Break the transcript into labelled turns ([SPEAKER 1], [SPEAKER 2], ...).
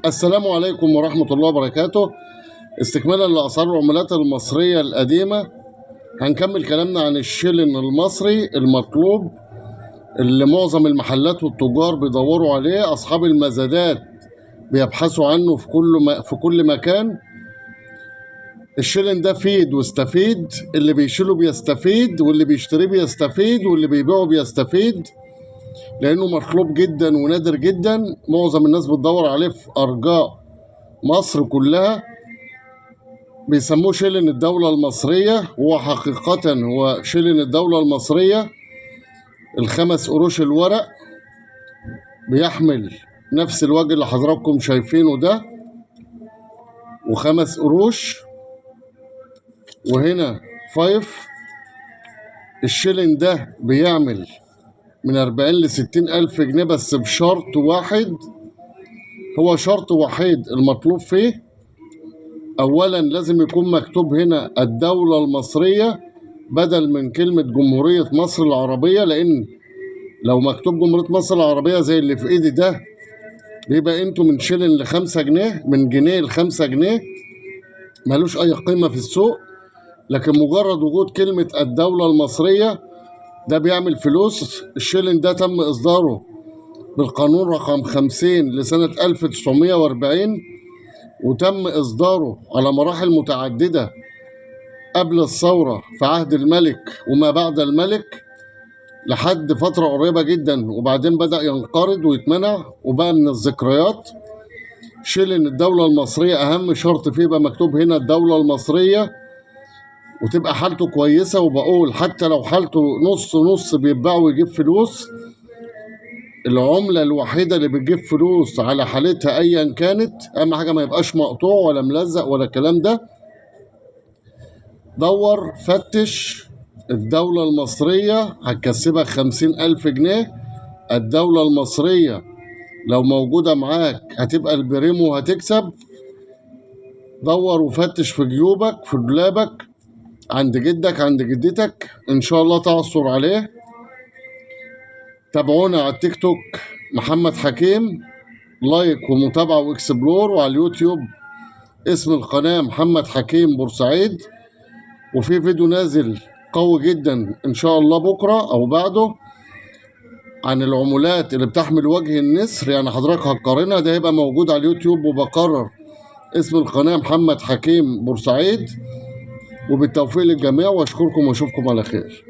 [SPEAKER 1] السلام عليكم ورحمة الله وبركاته. استكمالا لأسعار العملات المصرية القديمة، هنكمل كلامنا عن الشيلين المصري المطلوب اللي معظم المحلات والتجار بيدوروا عليه. أصحاب المزادات بيبحثوا عنه في كل مكان. الشيلين ده فيد واستفيد، اللي بيشيله بيستفيد واللي بيشتريه بيستفيد واللي بيبيعه بيستفيد، لأنه مطلوب جدا ونادر جدا. معظم الناس بتدور عليه في أرجاء مصر كلها. بيسموه شيلين الدولة المصرية، هو حقيقة هو شيلين الدولة المصرية. ال5 قروش الورق بيحمل نفس الوجه اللي حضراتكم شايفينه ده، و5 قروش، وهنا 5. الشيلين ده بيعمل من 40 ل60 ألف جنيه، بس بشرط واحد. هو شرط وحيد المطلوب فيه: أولا لازم يكون مكتوب هنا الدولة المصرية بدل من كلمة جمهورية مصر العربية، لأن لو مكتوب جمهورية مصر العربية زي اللي في إيدي ده بيبقى قيمته من شيلين ل5 جنيه، من جنيه ل5 جنيه، ملوش أي قيمة في السوق. لكن مجرد وجود كلمة الدولة المصرية ده بيعمل فلوس. الشيلين ده تم إصداره بالقانون رقم 50 لسنة 1940، وتم إصداره على مراحل متعددة قبل الثورة في عهد الملك وما بعد الملك لحد فترة قريبة جدا، وبعدين بدأ ينقرض ويتمنع وبقى من الذكريات. شيلين الدولة المصرية أهم شرط فيه يبقى مكتوب هنا الدولة المصرية، وتبقى حالته كويسة. وبقول حتى لو حالته نص نص بيتباع ويجيب فلوس. العملة الوحيدة اللي بتجيب فلوس على حالتها أيا كانت، أهم حاجة ما يبقاش مقطوع ولا ملزق ولا الكلام ده. دور فتش الدولة المصرية، هتكسبك 50 ألف جنيه. الدولة المصرية لو موجودة معاك هتبقى البريمو وهتكسب. دور وفتش في جيوبك، في دولابك، عند جدك، عند جدتك، إن شاء الله تعثر عليه. تابعونا على التيك توك محمد حكيم، لايك ومتابعة واكسبلور، وعلى اليوتيوب اسم القناة محمد حكيم بورسعيد. وفي فيديو نازل قوي جدا ان شاء الله بكرة او بعده عن العملات اللي بتحمل وجه النسر، يعني حضرتك هتقارنها. ده هيبقى موجود على اليوتيوب، وبكرر اسم القناة محمد حكيم بورسعيد. وبالتوفيق للجميع، واشكركم واشوفكم على خير.